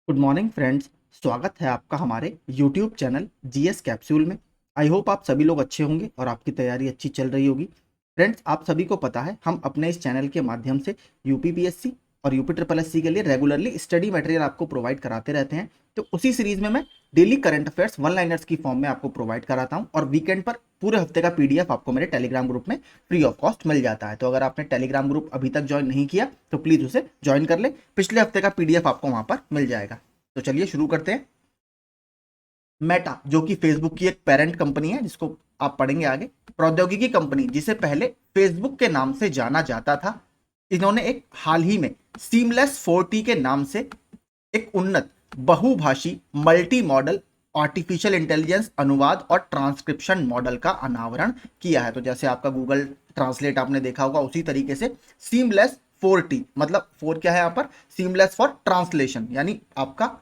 Good morning friends. स्वागत है आपका हमारे यूट्यूब चैनल जीएस कैप्सूल में। आई होप आप सभी लोग अच्छे होंगे और आपकी तैयारी अच्छी चल रही होगी। फ्रेंड्स, आप सभी को पता है हम अपने इस चैनल के माध्यम से यूपीपीएससी और यूपी ट्रिपल एससी के लिए रेगुलरली स्टडी मटेरियल आपको प्रोवाइड कराते रहते हैं। तो उसी सीरीज में मैं daily current affairs one liners की फॉर्म में आपको प्रोवाइड कराता हूं और वीकेंड पर पूरे हफ्ते का पीडीएफ आपको मेरे टेलीग्राम ग्रुप में फ्री ऑफ कॉस्ट मिल जाता है। तो अगर आपने टेलीग्राम ग्रुप अभी तक ज्वाइन नहीं किया तो प्लीज उसे ज्वाइन कर ले। पिछले हफ्ते का पीडीएफ आपको वहां पर मिल जाएगा। तो चलिए शुरू करते हैं। मेटा, जो कि फेसबुक की एक पेरेंट कंपनी है, जिसको आप पढ़ेंगे आगे, प्रौद्योगिकी कंपनी जिसे पहले फेसबुक के नाम से जाना जाता था, इन्होंने एक हाल ही में सीमलेस 4T के नाम से एक उन्नत बहुभाषी मल्टी मॉडल आर्टिफिशियल इंटेलिजेंस अनुवाद और ट्रांसक्रिप्शन मॉडल का अनावरण किया है। तो जैसे आपका गूगल ट्रांसलेट आपने देखा होगा, उसी तरीके से सीमलेस 4T मतलब 4 क्या है यहाँ पर, सीमलेस फॉर ट्रांसलेशन, यानी आपका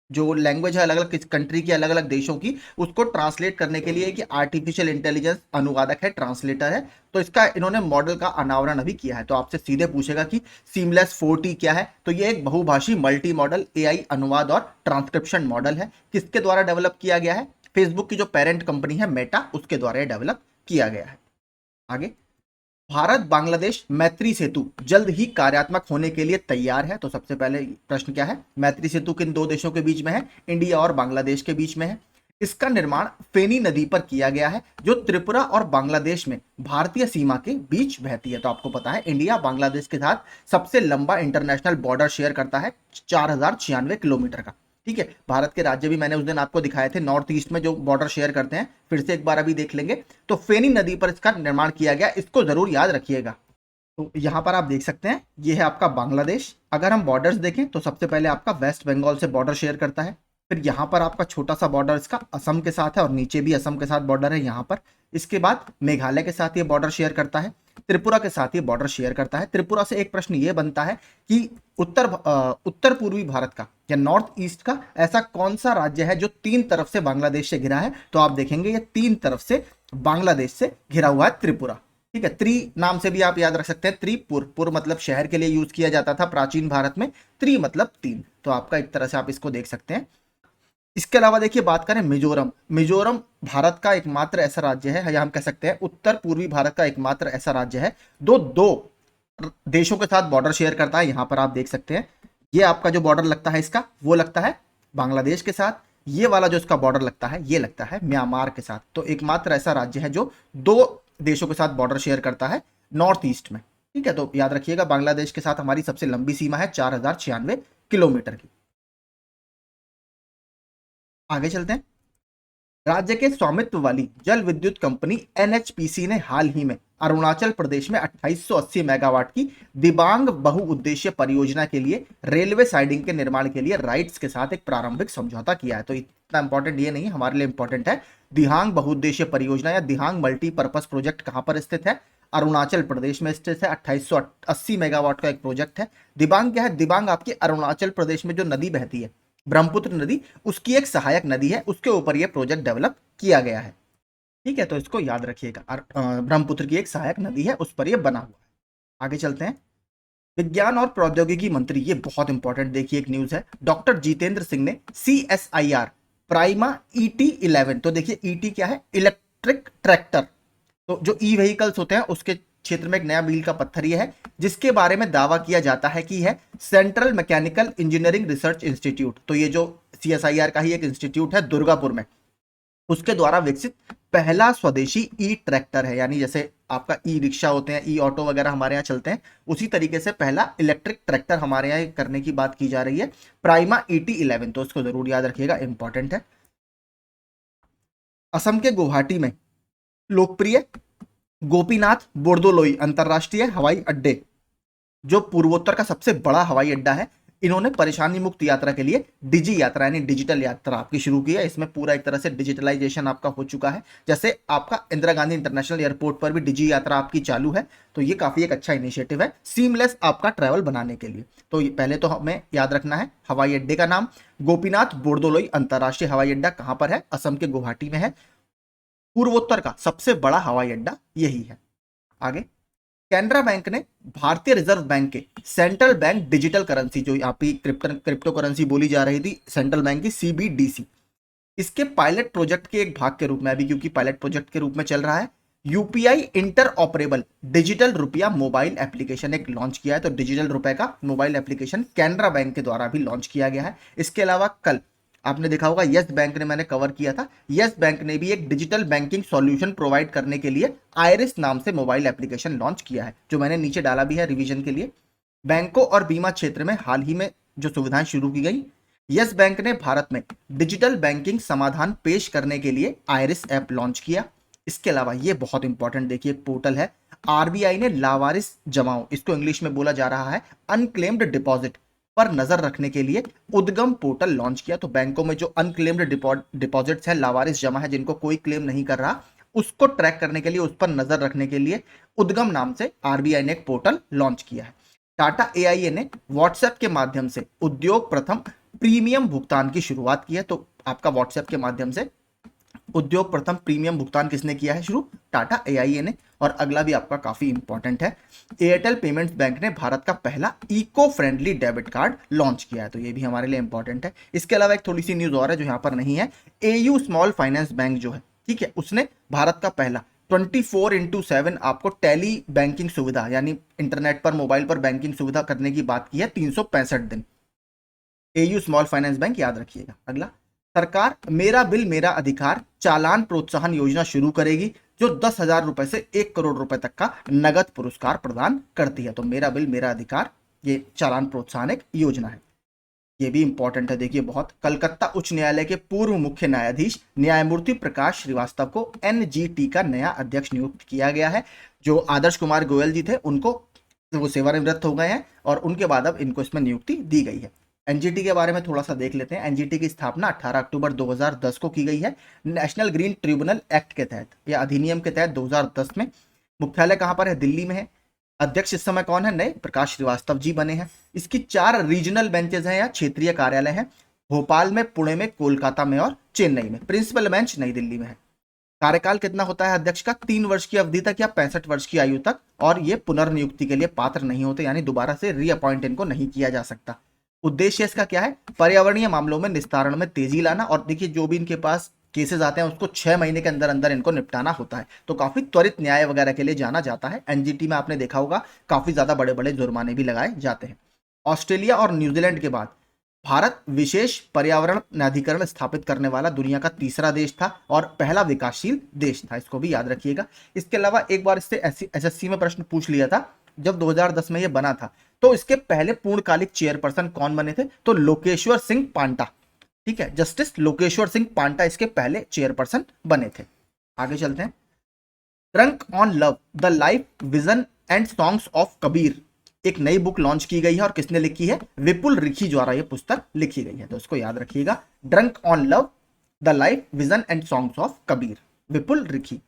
जो लैंग्वेज है अलग अलग कंट्री की, अलग अलग देशों की, उसको ट्रांसलेट करने के लिए कि आर्टिफिशियल इंटेलिजेंस अनुवादक है, ट्रांसलेटर है। तो इसका इन्होंने मॉडल का अनावरण अभी किया है। तो आपसे सीधे पूछेगा कि सीमलेस 4T क्या है, तो ये एक बहुभाषी मल्टी मॉडल एआई अनुवाद और ट्रांसक्रिप्शन मॉडल है। किसके द्वारा डेवलप किया गया है? फेसबुक की जो पेरेंट कंपनी है मेटा, उसके द्वारा डेवलप किया गया है। आगे, भारत बांग्लादेश मैत्री सेतु जल्द ही कार्यात्मक होने के लिए तैयार है। तो सबसे पहले प्रश्न क्या है? मैत्री सेतु किन दो देशों के बीच में है? इंडिया और बांग्लादेश के बीच में है। इसका निर्माण फेनी नदी पर किया गया है, जो त्रिपुरा और बांग्लादेश में भारतीय सीमा के बीच बहती है। तो आपको पता है इंडिया बांग्लादेश के साथ सबसे लंबा इंटरनेशनल बॉर्डर शेयर करता है, 4096 किलोमीटर का। ठीक है, भारत के राज्य भी मैंने उस दिन आपको दिखाए थे, नॉर्थ ईस्ट में जो बॉर्डर शेयर करते हैं, फिर से एक बार अभी देख लेंगे। तो फेनी नदी पर इसका निर्माण किया गया, इसको जरूर याद रखिएगा। तो यहां पर आप देख सकते हैं, ये है आपका बांग्लादेश। अगर हम बॉर्डर्स देखें तो सबसे पहले आपका वेस्ट बंगाल से बॉर्डर शेयर करता है। फिर यहाँ पर आपका छोटा सा बॉर्डर इसका असम के साथ है और नीचे भी असम के साथ बॉर्डर है यहाँ पर। इसके बाद मेघालय के साथ ये बॉर्डर शेयर करता है, त्रिपुरा के साथ ये बॉर्डर शेयर करता है। त्रिपुरा से एक प्रश्न ये बनता है कि उत्तर पूर्वी भारत का या नॉर्थ ईस्ट का ऐसा कौन सा राज्य है जो तीन तरफ से बांग्लादेश से घिरा है? तो आप देखेंगे ये तीन तरफ से बांग्लादेश से घिरा हुआ है त्रिपुरा। ठीक है, त्रि नाम से भी आप याद रख सकते हैं। त्रिपुर, पुर मतलब शहर के लिए यूज किया जाता था प्राचीन भारत में, त्रि मतलब तीन। तो आपका एक तरह से आप इसको देख सकते हैं। इसके अलावा देखिए, बात करें मिजोरम, मिजोरम भारत का एकमात्र ऐसा राज्य है, या हम कह सकते हैं उत्तर पूर्वी भारत का एकमात्र ऐसा राज्य है दो दो देशों के साथ बॉर्डर शेयर करता है। यहां पर आप देख सकते हैं, ये आपका जो बॉर्डर लगता है इसका, वो लगता है बांग्लादेश के साथ। ये वाला जो इसका बॉर्डर लगता है, ये लगता है म्यांमार के साथ। तो एकमात्र ऐसा राज्य है जो दो देशों के साथ बॉर्डर शेयर करता है नॉर्थ ईस्ट में। ठीक है, तो याद रखिएगा, बांग्लादेश के साथ हमारी सबसे लंबी सीमा है 4096 किलोमीटर की। आगे चलते हैं। राज्य के स्वामित्व वाली जल विद्युत कंपनी एनएचपीसी ने हाल ही में अरुणाचल प्रदेश में 2880 मेगावाट की दिबांग बहुउद्देशीय परियोजना के लिए रेलवे साइडिंग के निर्माण के लिए राइट्स के साथ एक प्रारंभिक समझौता किया है। तो इतना इंपॉर्टेंट ये नहीं है, हमारे लिए इंपॉर्टेंट है दिहांग बहुउद्देशीय परियोजना या दिहांग मल्टीपर्पज प्रोजेक्ट कहां पर स्थित है? अरुणाचल प्रदेश में स्थित है। 2880 मेगावाट का एक प्रोजेक्ट है। दिबांग क्या है? दिबांग आपकी अरुणाचल प्रदेश में जो नदी बहती है, ब्रह्मपुत्र नदी, उसकी एक सहायक नदी है, उसके ऊपर यह प्रोजेक्ट डेवलप किया गया है। ठीक है, तो इसको याद रखिएगा, ब्रह्मपुत्र की एक सहायक नदी है, उस पर यह बना हुआ है। आगे चलते हैं। विज्ञान और प्रौद्योगिकी मंत्री, ये बहुत इंपॉर्टेंट देखिए एक न्यूज है, डॉक्टर जितेंद्र सिंह ने CSIR प्राइमा ET11, तो देखिए ET क्या है? Electric tractor. तो जो ई व्हीकल्स होते हैं उसके क्षेत्र में एक नया मील का पत्थर ये है, जिसके बारे में दावा किया जाता है कि है central mechanical engineering research institute. तो ये जो CSIR का ही एक इंस्टीट्यूट है दुर्गापुर में, उसके द्वारा विकसित पहला स्वदेशी ई ट्रैक्टर है। यानी जैसे आपका ई रिक्शा होते हैं, ई ऑटो वगैरह हमारे यहाँ चलते हैं, उसी तरीके से पहला इलेक्ट्रिक ट्रैक्टर हमारे यहाँ करने की बात की जा रही है, प्राइमा ET11। तो उसको जरूर याद रखिएगा, इंपॉर्टेंट है। असम के गुवाहाटी में लोकप्रिय गोपीनाथ बोरदोलोई अंतरराष्ट्रीय हवाई अड्डे, जो पूर्वोत्तर का सबसे बड़ा हवाई अड्डा है, इन्होंने परेशानी मुक्त यात्रा के लिए डिजी यात्रा यानी डिजिटल यात्रा आपकी शुरू की है। इसमें पूरा एक तरह से डिजिटलाइजेशन आपका हो चुका है। जैसे आपका इंदिरा गांधी इंटरनेशनल एयरपोर्ट पर भी डिजी यात्रा आपकी चालू है। तो ये काफी एक अच्छा इनिशिएटिव है सीमलेस आपका ट्रैवल बनाने के लिए। तो पहले तो हमें याद रखना है हवाई अड्डे का नाम गोपीनाथ बोरदोलोई अंतरराष्ट्रीय हवाई अड्डा कहां पर है? असम के गुवाहाटी में है। पूर्वोत्तर का सबसे बड़ा हवाई अड्डा यही है। आगे, कैनरा बैंक ने भारतीय रिजर्व बैंक के सेंट्रल बैंक डिजिटल करेंसी, जो यहाँ पे क्रिप्टो करेंसी बोली जा रही थी सेंट्रल बैंक की, सीबीडीसी, इसके पायलट प्रोजेक्ट के एक भाग के रूप में, अभी क्योंकि पायलट प्रोजेक्ट के रूप में चल रहा है, यूपीआई इंटर ऑपरेबल डिजिटल रुपया मोबाइल एप्लीकेशन एक लॉन्च किया है। तो डिजिटल रुपए का मोबाइल एप्लीकेशन कैनरा बैंक के द्वारा भी लॉन्च किया गया है। इसके अलावा कल आपने देखा होगा यस बैंक ने, मैंने कवर किया था, यस बैंक ने भी एक डिजिटल बैंकिंग सॉल्यूशन प्रोवाइड करने के लिए आयरिस नाम से मोबाइल एप्लीकेशन लॉन्च किया है, जो मैंने नीचे डाला भी है रिवीजन के लिए। बैंकों और बीमा क्षेत्र में हाल ही में जो सुविधाएं शुरू की गई, यस बैंक ने भारत में डिजिटल बैंकिंग समाधान पेश करने के लिए आयरिस ऐप लॉन्च किया। इसके अलावा ये बहुत इंपॉर्टेंट देखिए, एक पोर्टल है, आरबीआई ने लावारिस जमाओं, इसको इंग्लिश में बोला जा रहा है अनक्लेम्ड डिपॉजिट, पर नजर रखने के लिए उद्गम पोर्टल लॉन्च किया। तो बैंकों में जो अनक्लेम्ड डिपॉजिट्स हैं, लावारिस जमा है, जिनको कोई क्लेम नहीं कर रहा, उसको ट्रैक करने के लिए, उस पर नजर रखने के लिए उद्गम नाम से आरबीआई ने एक पोर्टल लॉन्च किया है। टाटा एआईए ने व्हाट्सएप के माध्यम से उद्योग प्रथम प्रीमियम भुगतान की शुरुआत की है। तो आपका व्हाट्सएप के माध्यम से उद्योग प्रथम प्रीमियम भुगतान किसने किया है शुरू? टाटा एआईए ने। और अगला भी आपका काफी इंपॉर्टेंट है, एयरटेल पेमेंट्स बैंक ने भारत का पहला eco friendly debit card launch किया है। तो ये भी हमारे लिए इंपॉर्टेंट है। इसके अलावा एक थोड़ी सी न्यूज और है जो यहाँ पर नहीं है, एयू स्मॉल फाइनेंस बैंक जो है, ठीक है, उसने भारत का पहला 24/7 आपको टेली बैंकिंग सुविधा, यानी इंटरनेट पर, मोबाइल पर बैंकिंग सुविधा करने की बात की है, 365 दिन। एयू स्मॉल फाइनेंस बैंक याद रखिएगा। अगला, सरकार मेरा बिल मेरा अधिकार चालान प्रोत्साहन योजना शुरू करेगी, जो 10,000 रुपए से 1 करोड़ रुपए तक का नगद पुरस्कार प्रदान करती है। तो मेरा बिल मेरा अधिकार, ये चालान प्रोत्साहन एक योजना है। ये भी इंपॉर्टेंट है देखिए बहुत। कलकत्ता उच्च न्यायालय के पूर्व मुख्य न्यायाधीश न्यायमूर्ति प्रकाश श्रीवास्तव को एनजीटी का नया अध्यक्ष नियुक्त किया गया है। जो आदर्श कुमार गोयल जी थे, उनको वो सेवानिवृत्त हो गए हैं और उनके बाद अब इनको इसमें नियुक्ति दी गई है। एनजीटी के बारे में थोड़ा सा देख लेते हैं। एनजीटी की स्थापना 18 अक्टूबर 2010 को की गई है, नेशनल ग्रीन ट्रिब्यूनल एक्ट के तहत या अधिनियम के तहत 2010 में। मुख्यालय कहां पर है? दिल्ली में है। अध्यक्ष इस समय कौन है? नए प्रकाश श्रीवास्तव जी बने हैं। इसकी 4 रीजनल बेंचेज हैं या क्षेत्रीय कार्यालय हैं, भोपाल में, पुणे में, कोलकाता में और चेन्नई में। प्रिंसिपल बेंच नई दिल्ली में है। कार्यकाल कितना होता है अध्यक्ष का? 3 वर्ष की अवधि तक या 65 वर्ष की आयु तक, और ये पुनर्नियुक्ति के लिए पात्र नहीं होते, यानी दोबारा से रीअपॉइंट इनको नहीं किया जा सकता। उद्देश्य इसका क्या है? पर्यावरणीय मामलों में निस्तारण में तेजी लाना। और देखिए, जो भी इनके पास केसेस आते हैं उसको 6 महीने के अंदर अंदर इनको निपटाना होता है। तो काफी त्वरित न्याय वगैरह के लिए जाना जाता है। एनजीटी में आपने देखा होगा काफी ज्यादा बड़े बड़े जुर्माने भी लगाए जाते हैं। ऑस्ट्रेलिया और न्यूजीलैंड के बाद भारत विशेष पर्यावरण न्यायाधिकरण स्थापित करने वाला दुनिया का तीसरा देश था और पहला विकासशील देश था, इसको भी याद रखिएगा। इसके अलावा एक बार इससे एसएससी में प्रश्न पूछ लिया था, जब 2010 में ये बना था, तो इसके पहले पूर्णकालिक चेयरपर्सन कौन बने थे? तो लोकेश्वर सिंह पांटा, ठीक है, जस्टिस लोकेश्वर सिंह पांटा इसके पहले चेयरपर्सन बने थे। आगे चलते हैं। Trunk on love, the life, vision and songs of Kabir, एक नई बुक लॉन्च की गई है और किसने लिखी है? विपुल रिखी द्वारा यह पुस्तक लिखी गई है। तो इसको याद रखिएगा, drunk on love, the life, vision and songs of Kabir, Vipul Rikhi.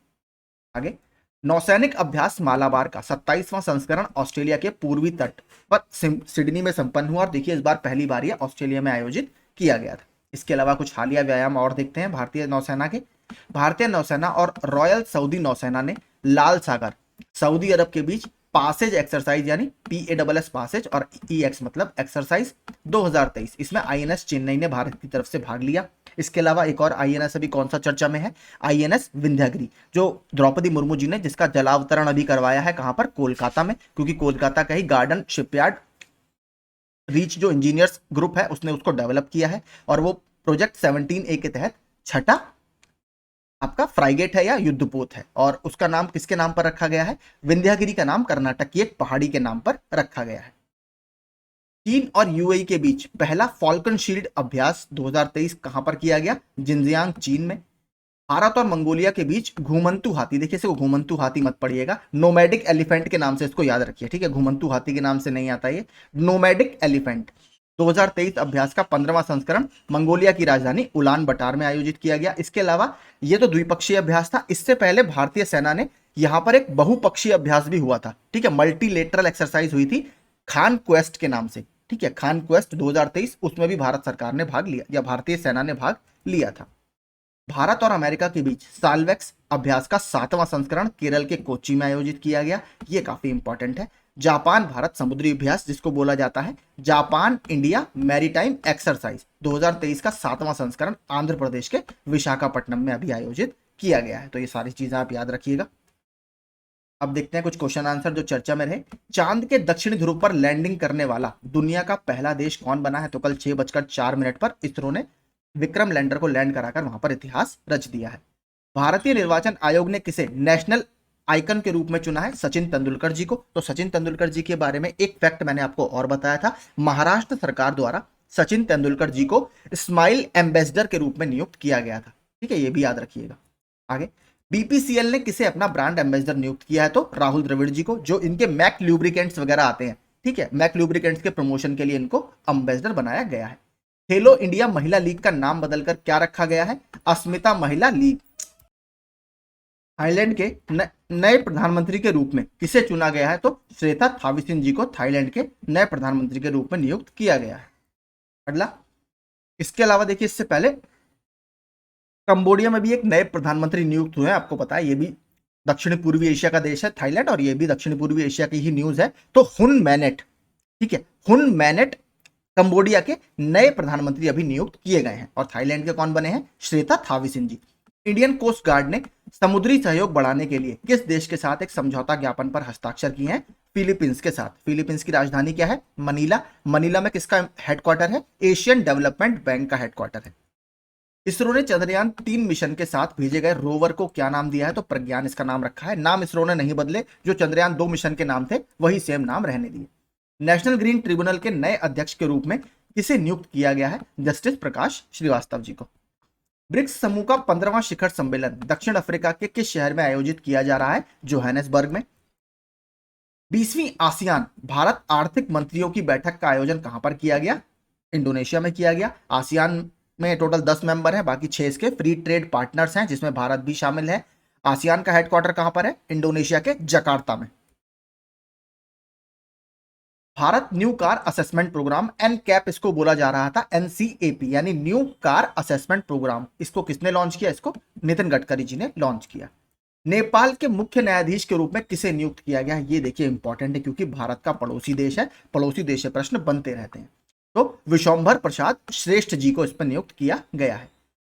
आगे, नौसैनिक अभ्यास मालाबार का 27वां संस्करण ऑस्ट्रेलिया के पूर्वी तट पर सिडनी में संपन्न हुआ और देखिए इस बार पहली बार ये ऑस्ट्रेलिया में आयोजित किया गया था। इसके अलावा कुछ हालिया व्यायाम और देखते हैं भारतीय नौसेना के। भारतीय नौसेना और रॉयल सऊदी नौसेना ने लाल सागर, सऊदी अरब के बीच पासेज एक्सरसाइज, यानी PASS पासेज और EX मतलब एक्सरसाइज 2023, इसमें INS चेन्नई ने भारत की तरफ से भाग लिया। इसके अलावा एक और INS अभी कौन सा चर्चा में है? INS विंध्यागिरी, जो द्रौपदी मुर्मू जी ने, जिसका जलावतरण अभी करवाया है कहां पर? कोलकाता में, क्योंकि कोलकाता का ही गार्डन शिपयार्ड रीच जो इंजीनियर्स ग्रुप है उसने उसको डेवलप किया है और वो प्रोजेक्ट 17A के तहत छठा आपका फ्राइगेट है या युद्धपोत है और उसका नाम किसके नाम पर रखा गया है? विंध्यागिरी का नाम कर्नाटक की एक पहाड़ी के नाम पर रखा गया है। चीन और यूएई के बीच पहला फॉल्कन शील्ड अभ्यास 2023 कहां पर किया गया? जिनजियांग, चीन में। भारत और मंगोलिया के बीच घुमंतू हाथी, देखिए इसको घुमंतू हाथी मत पढ़िएगा, नोमैडिक एलिफेंट के नाम से इसको याद रखिए, ठीक है, घुमंतू हाथी के नाम से नहीं आता ये, नोमैडिक एलिफेंट। 2023 अभ्यास का 15वां संस्करण मंगोलिया की राजधानी उलान बटार में आयोजित किया गया। इसके अलावा ये तो द्विपक्षीय अभ्यास था, इससे पहले भारतीय सेना ने यहां पर एक बहुपक्षीय अभ्यास भी हुआ था, ठीक है, मल्टीलेटरल एक्सरसाइज हुई थी खान क्वेस्ट के नाम से, ठीक है, खान क्वेस्ट 2023, उसमें भी भारत सरकार ने भाग लिया या भारतीय सेना ने भाग लिया था। भारत और अमेरिका के बीच साल्वेक्स अभ्यास का 7वां संस्करण केरल के कोच्चि में आयोजित किया गया। ये काफी इंपॉर्टेंट है। जापान भारत समुद्री अभ्यास, जिसको बोला जाता है जापान इंडिया मैरीटाइम एक्सरसाइज, 2023 का 7वां संस्करण आंध्र प्रदेश के विशाखापट्टनम में अभी आयोजित किया गया है। तो ये सारी चीजें आप याद रखिएगा। अब देखते हैं कुछ क्वेश्चन आंसर जो चर्चा में रहे। चांद के दक्षिणी ध्रुव पर लैंडिंग करने वाला दुनिया का पहला देश कौन बना है? तो कल 6:04 पर इसरो ने विक्रम लैंडर को लैंड कराकर वहां पर इतिहास रच दिया है। भारतीय निर्वाचन आयोग ने किसे नेशनल आइकन के रूप में चुना है? सचिन तेंदुलकर जी को। तो सचिन तेंदुलकर जी के बारे में एक फैक्ट मैंने आपको और बताया था, महाराष्ट्र सरकार द्वारा सचिन तेंदुलकर जी को स्माइल एम्बेसडर के रूप में नियुक्त किया गया था। ठीक है, ये भी याद रखिएगा। आगे, बीपीसीएल ने किसे अपना ब्रांड एम्बेसडर नियुक्त किया है? तो राहुल द्रविड़ जी को, जो इनके मैक ल्यूब्रिकेंट्स वगैरह आते हैं। ठीक है, मैक ल्यूब्रिकेंट्स के प्रमोशन के लिए इनको एम्बेसडर बनाया गया है। खेलो इंडिया महिला लीग का नाम बदलकर क्या रखा गया है? अस्मिता महिला लीग। थाईलैंड के नए प्रधानमंत्री के रूप में किसे चुना गया है? तो श्वेता थाविसिन जी को थाईलैंड के नए प्रधानमंत्री के रूप में नियुक्त किया गया है। अगला, इसके अलावा देखिए, इससे पहले कंबोडिया में भी एक नए प्रधानमंत्री नियुक्त हुए हैं। आपको पता है, ये भी दक्षिण पूर्वी एशिया का देश है थाईलैंड, और ये भी दक्षिण पूर्वी एशिया की ही न्यूज है। तो हुन मैनेट, ठीक है, हुन मैनेट कंबोडिया के नए प्रधानमंत्री अभी नियुक्त किए गए हैं। और थाईलैंड के कौन बने हैं? श्वेता थाविसिन जी। इंडियन कोस्ट गार्ड ने समुद्री सहयोग बढ़ाने के लिए किस देश के साथ एक समझौता ज्ञापन पर हस्ताक्षर किए हैं? फिलीपींस के साथ। फिलीपींस की राजधानी क्या है? मनीला। मनीला में किसका हेडक्वार्टर है? एशियन डेवलपमेंट बैंक का हेडक्वार्टर है। इसरो ने चंद्रयान 3 मिशन के साथ भेजे गए रोवर को क्या नाम दिया है? तो प्रज्ञान इसका नाम रखा है। नाम इसरो ने नहीं बदले, जो चंद्रयान 2 मिशन के नाम थे वही सेम नाम रहने दिए। नेशनल ग्रीन ट्रिब्यूनल के नए अध्यक्ष के रूप में किसे नियुक्त किया गया है? जस्टिस प्रकाश श्रीवास्तव जी को। ब्रिक्स समूह का 15वां शिखर सम्मेलन दक्षिण अफ्रीका के किस शहर में आयोजित किया जा रहा है? जोहानिसबर्ग में। 20वीं आसियान भारत आर्थिक मंत्रियों की बैठक का आयोजन कहां पर किया गया? इंडोनेशिया में किया गया। आसियान में टोटल 10 मेंबर हैं, बाकी 6 इसके फ्री ट्रेड पार्टनर्स हैं, जिसमें भारत भी शामिल है। आसियान का हेडक्वार्टर कहां पर है? इंडोनेशिया के जकार्ता में। Bharat new car assessment programme, NCAP इसको बोला जा रहा था, एनसीएपी यानी न्यू कार असेसमेंट प्रोग्राम, इसको किसने लॉन्च किया? इसको नितिन गडकरी जी ने लॉन्च किया। नेपाल के मुख्य न्यायाधीश के रूप में किसे नियुक्त किया गया? ये देखिए इंपॉर्टेंट है, क्योंकि भारत का पड़ोसी देश है, पड़ोसी देश से प्रश्न बनते रहते हैं। तो विशंभर प्रसाद श्रेष्ठ जी को इस पर नियुक्त किया गया है।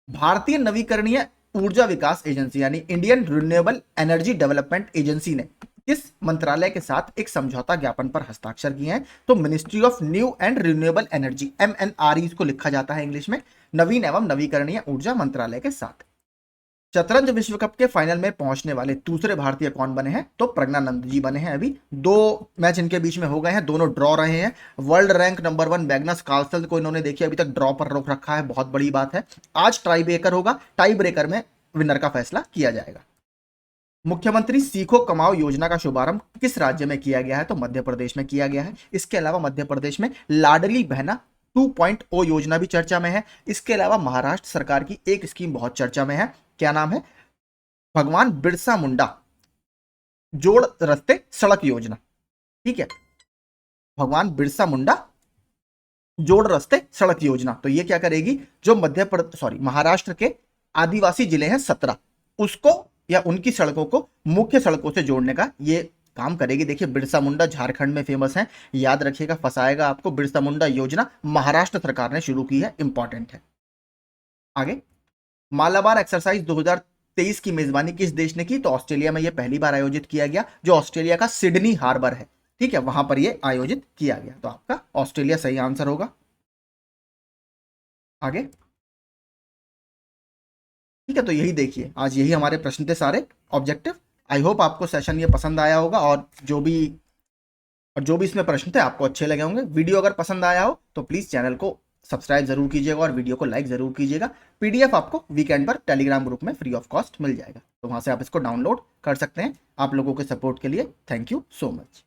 भारतीय नवीकरणीय ऊर्जा विकास एजेंसी यानी Indian renewable energy development agency ने किस मंत्रालय के साथ एक समझौता ज्ञापन पर हस्ताक्षर किए हैं? तो ministry of new and renewable energy, MNRE इसको लिखा जाता है इंग्लिश में, नवीन एवं नवीकरणीय ऊर्जा मंत्रालय के साथ। शतरंज विश्व कप के फाइनल में पहुंचने वाले दूसरे भारतीय कौन बने हैं? तो प्रज्ञानंद जी बने हैं। अभी 2 मैच इनके बीच में हो गए हैं, दोनों ड्रॉ रहे हैं। World rank number 1 Magnus Carlsen को इन्होंने देखिए अभी तक ड्रॉ पर रोक रखा है, बहुत बड़ी बात है। आज टाई ब्रेकर होगा, टाई ब्रेकर में विनर का फैसला किया जाएगा। मुख्यमंत्री सीखो कमाओ योजना का शुभारंभ किस राज्य में किया गया है? तो मध्य प्रदेश में किया गया है। इसके अलावा मध्य प्रदेश में लाडली बहना 2.0 योजना भी चर्चा में है। इसके अलावा महाराष्ट्र सरकार की एक स्कीम बहुत चर्चा में है, क्या नाम है? भगवान बिरसा मुंडा जोड़ रस्ते सड़क योजना। ठीक है, भगवान बिरसा मुंडा जोड़ रस्ते सड़क योजना। तो ये क्या करेगी? जो महाराष्ट्र के आदिवासी जिले हैं 17, उसको या उनकी सड़कों को मुख्य सड़कों से जोड़ने का ये काम करेगी। देखिए, बिरसा मुंडा झारखंड में फेमस है, याद रखिएगा, फंसाएगा आपको। बिरसा मुंडा योजना महाराष्ट्र सरकार ने शुरू की है, इंपॉर्टेंट है। आगे, मालाबार एक्सरसाइज 2023 की मेजबानी किस देश ने की? तो ऑस्ट्रेलिया में यह पहली बार आयोजित किया गया, जो ऑस्ट्रेलिया का सिडनी हार्बर है। ठीक है, वहां पर यह आयोजित किया गया। तो आपका ऑस्ट्रेलिया सही आंसर होगा। आगे, ठीक है, तो यही देखिए, आज यही हमारे प्रश्न थे सारे ऑब्जेक्टिव। आई होप आपको सेशन ये पसंद आया होगा, और जो भी इसमें प्रश्न थे आपको अच्छे लगे होंगे। वीडियो अगर पसंद आया हो तो प्लीज चैनल को सब्सक्राइब जरूर कीजिएगा और वीडियो को लाइक जरूर कीजिएगा। पीडीएफ आपको वीकेंड पर टेलीग्राम ग्रुप में फ्री ऑफ कॉस्ट मिल जाएगा, तो वहां से आप इसको डाउनलोड कर सकते हैं। आप लोगों के सपोर्ट के लिए थैंक यू सो मच।